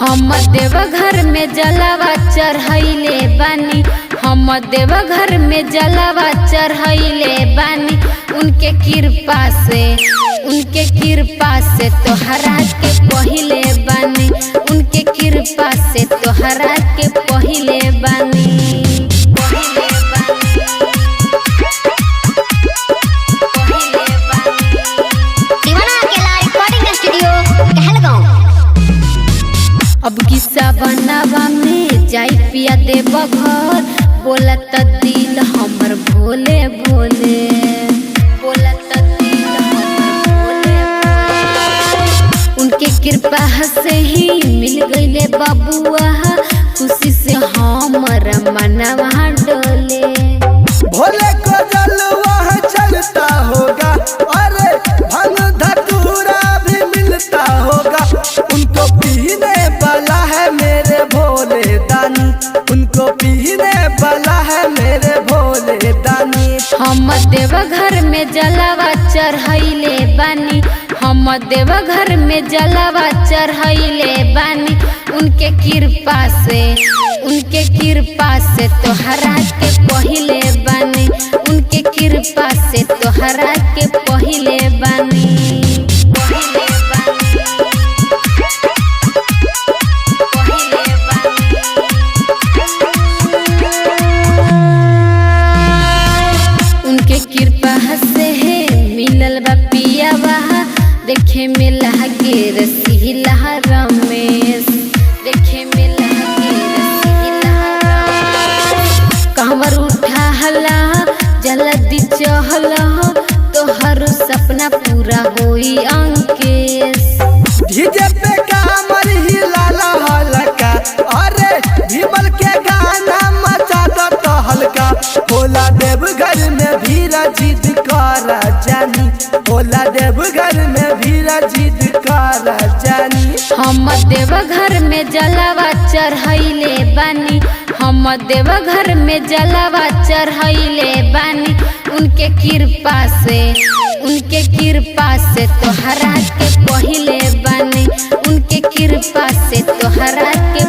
हम देवघर में जलावा चढ़ैले बानी, हम देवघर में जलावा चढ़ैले बानी। उनके कृपा से तोहरा के पहिले बानी, उनके कृपा से तोहरा के पहिले बानी। अब किस्सा बनावा में जाई पिया देवघर, बोलत दिल हमर भोले भोले, बोलत दिल हमर भोले भोले। उनके कृपा से ही मिल गईले बबुआ, खुशी से हमर मनवा डोले। भोले को जलवा चलता होगा, अरे भंग धतूरा भी मिलता होगा। उनको पीने वाला है मेरे भोले दानी, उनको पीने वाला है मेरे भोले दानी। हम देवघर में जलावा चढ़ैले बानी, हम देवघर में जलावा चढ़ैले बानी। उनके कृपा से तोहरा के पहिले बानी, उनके कृपा से तोहरा के पहिले बानी। उनके कृपा से है मिलल बा पियावा, देखे में लागे रसीला रमेश, देखे में लागे रसीला रमेश। कांवर उठा हला जल्दी चहला, तोहर सपना पूरा होई अंकेश। डीजे पे कामर हिलाला हल्का, अरे भीमल के गाना मचा दो तो हल्का। भोला देवघर में भीरा जिद कर जानी, भोला देवघर में भीरा जिद कर जानी। हम देवघर में जलावा चढ़ैले बानी, हम देवघर में जलावा चढ़ैले बानी। उनके कृपा से तोहरा के पहिले बानी, उनके कृपा से तोहरा के